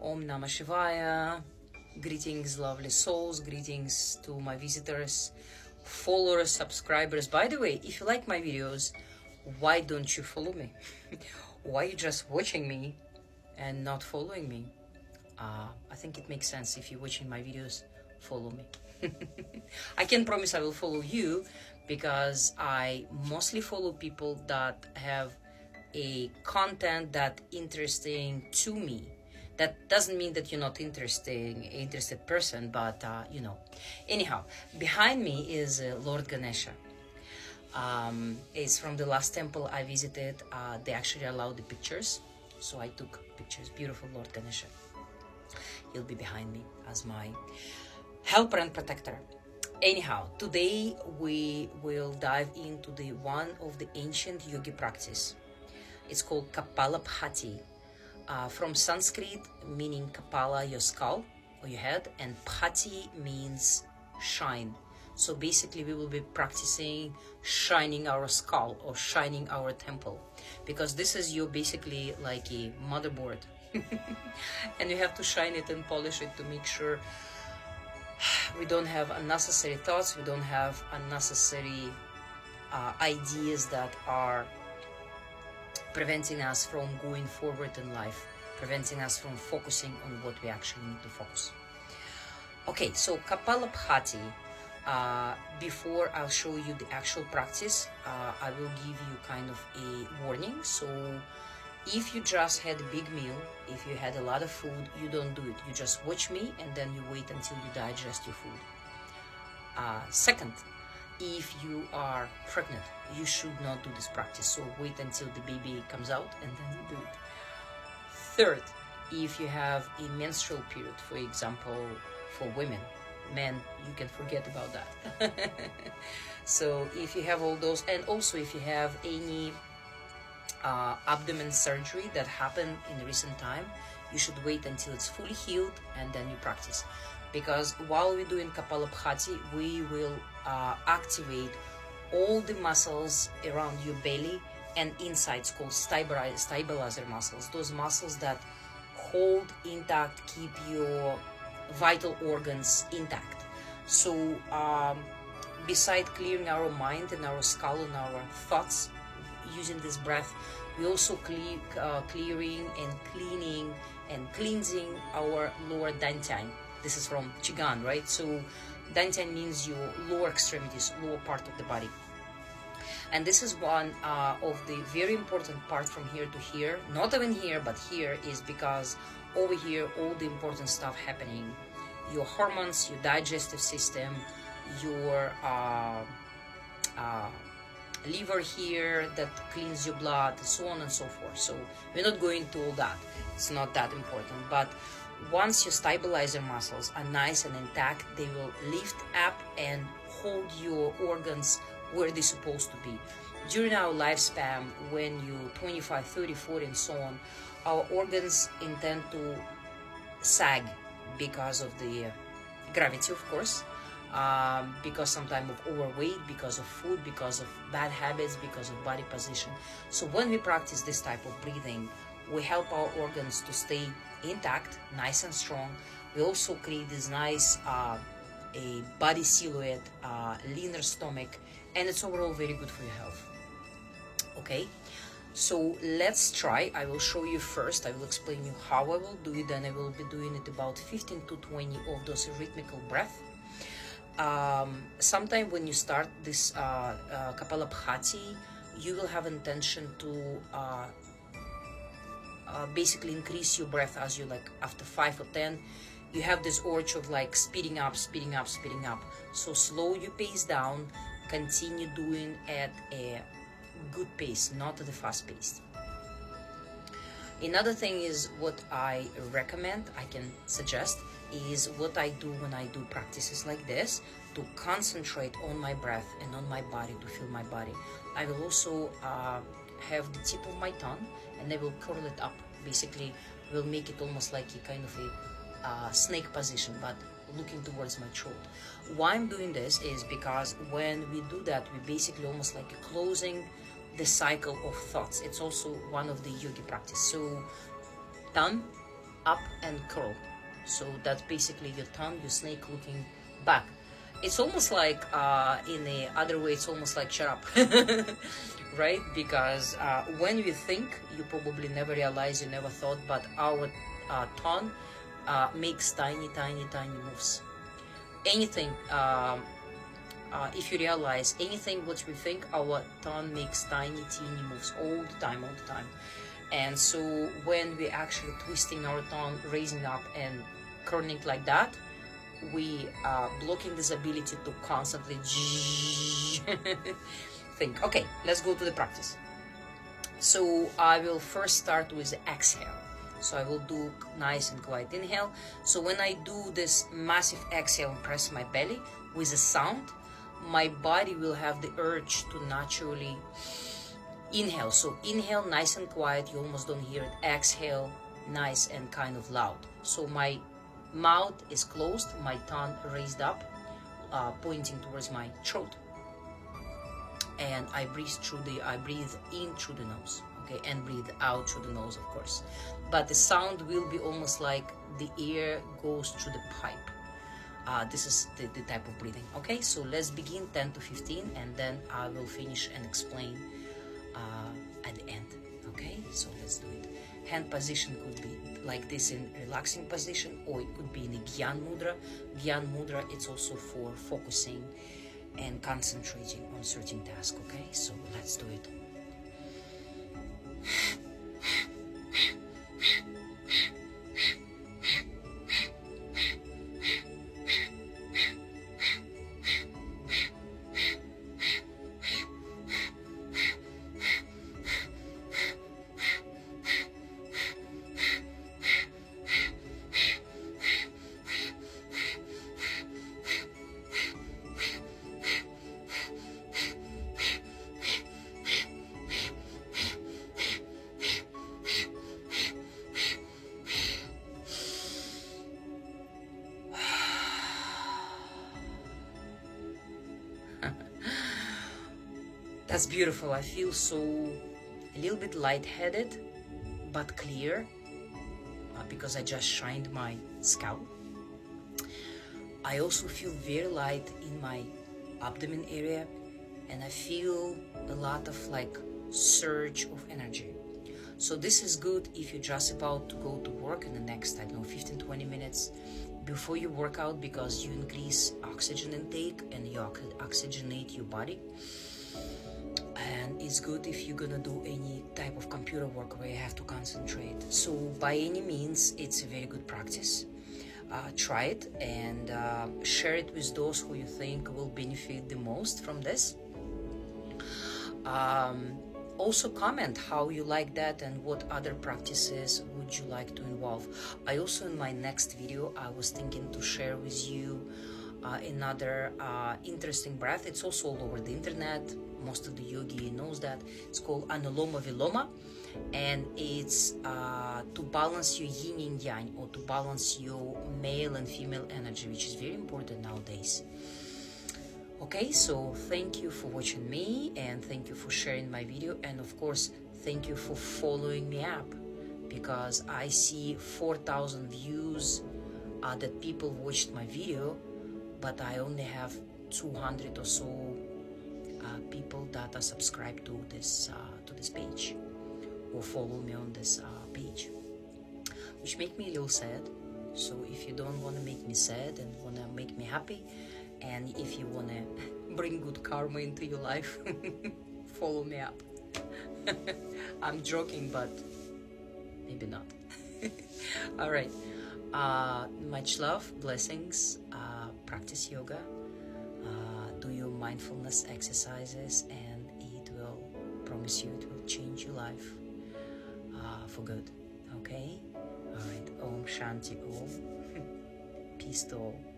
Om Namah Shivaya. Greetings, lovely souls. Greetings to my visitors, followers, subscribers. By the way, if you like my videos, why don't you follow me? Why are you just watching me and not following me? I think it makes sense. If you're watching my videos, follow me. I can promise I will follow you, because I mostly follow people that have a content that interesting to me. That doesn't mean that you're not interested person, but you know. Anyhow, behind me is Lord Ganesha. It's from the last temple I visited. They actually allowed the pictures, so I took pictures. Beautiful Lord Ganesha. He'll be behind me as my helper and protector. Anyhow, today we will dive into the one of the ancient yogi practice. It's called Kapalbhati. From Sanskrit, meaning Kapala, your skull or your head, and Bhati means shine. So basically we will be practicing shining our skull or shining our temple, because this is your basically like a motherboard. And you have to shine it and polish it to make sure we don't have unnecessary thoughts, we don't have unnecessary ideas that are preventing us from going forward in life, preventing us from focusing on what we actually need to focus. Okay, so Kapalbhati, before I'll show you the actual practice, I will give you kind of a warning. So if you just had a big meal, if you had a lot of food, you don't do it. You just watch me and then you wait until you digest your food. Second, if you are pregnant, you should not do this practice. So wait until the baby comes out and then you do it. Third, if you have a menstrual period, for example, for women, men, you can forget about that. So if you have all those, and also if you have any abdomen surgery that happened in recent time, you should wait until it's fully healed and then you practice. Because while we're doing Kapalbhati, we will activate all the muscles around your belly and inside. It's called stabilizer muscles. Those muscles that hold intact, keep your vital organs intact. So beside clearing our mind and our skull and our thoughts using this breath, we also clearing and cleaning and cleansing our lower dantian. This is from Qigong, right? So dantian means your lower extremities, lower part of the body. And this is one of the very important part from here to here. Not even here, but here is because over here, all the important stuff happening. Your hormones, your digestive system, your liver here that cleans your blood, so on and so forth. So we're not going to all that. It's not that important. But once your stabilizer muscles are nice and intact, they will lift up and hold your organs where they're supposed to be. During our lifespan, when you're 25, 30, 40, and so on, our organs intend to sag because of the gravity, of course, because sometimes of overweight, because of food, because of bad habits, because of body position. So when we practice this type of breathing, we help our organs to stay intact, nice and strong. We also create this nice a body silhouette, leaner stomach, and it's overall very good for your health. Okay, so let's try. I will show you first. I will explain you how I will do it, and I will be doing it about 15 to 20 of those rhythmical breath. Sometime when you start this Kapalbhati, you will have intention to basically increase your breath as you like. After 5 or 10, you have this urge of like speeding up, speeding up, speeding up. So slow your pace down. Continue doing at a good pace, not at a fast pace. Another thing is what I recommend, I can suggest, is what I do when I do practices like this, to concentrate on my breath and on my body, to feel my body. I will also have the tip of my tongue and I will curl it up. Basically, will make it almost like a kind of a snake position, but looking towards my throat. Why I'm doing this is because when we do that, we basically almost like closing the cycle of thoughts. It's also one of the yogi practice. So tongue, up and curl. So that's basically your tongue, your snake looking back. It's almost like, in the other way, it's almost like shut up, right? Because when you think, you probably never realize, you never thought, but our tongue makes tiny, tiny, tiny moves. Anything, if you realize anything what we think, our tongue makes tiny, teeny moves all the time, all the time. And so when we actually twisting our tongue, raising up and curling like that, we are blocking this ability to constantly think. Okay, let's go to the practice. So I will first start with the exhale. So I will do nice and quiet inhale. So when I do this massive exhale and press my belly with a sound, my body will have the urge to naturally inhale. So inhale nice and quiet, you almost don't hear it. Exhale nice and kind of loud. So my mouth is closed, my tongue raised up, pointing towards my throat. And I breathe in through the nose, okay, and breathe out through the nose, of course. But the sound will be almost like the air goes through the pipe. This is the type of breathing, okay? So let's begin 10 to 15, and then I will finish and explain at the end, okay? So let's do it. Hand position could be like this in relaxing position, or it could be in a Gyan Mudra. Gyan Mudra, it's also for focusing and concentrating on certain task, okay? So let's do it. That's beautiful. I feel so a little bit lightheaded, but clear, because I just shined my scalp. I also feel very light in my abdomen area, and I feel a lot of like surge of energy. So this is good if you're just about to go to work in the next, I don't know, 15-20 minutes before you work out, because you increase oxygen intake and you oxygenate your body. And it's good if you're gonna do any type of computer work where you have to concentrate. So by any means, it's a very good practice. Try it and share it with those who you think will benefit the most from this. Also comment how you like that and what other practices would you like to involve. I also, in my next video, I was thinking to share with you another interesting breath. It's also all over the internet. Most of the yogi knows that. It's called Anuloma Viloma, and it's to balance your yin and yang, or to balance your male and female energy, which is very important nowadays. Okay, so thank you for watching me, and thank you for sharing my video, and of course thank you for following me up, because I see 4,000 views that people watched my video, but I only have 200 or so people that are subscribed to this page or follow me on this page, which make me a little sad. So if you don't want to make me sad and want to make me happy, and if you want to bring good karma into your life, follow me up. I'm joking, but maybe not. All right. Much love, blessings, practice yoga, do your mindfulness exercises, and it will, promise you, it will change your life for good. Okay? All right. Om Shanti Om. Peace to all.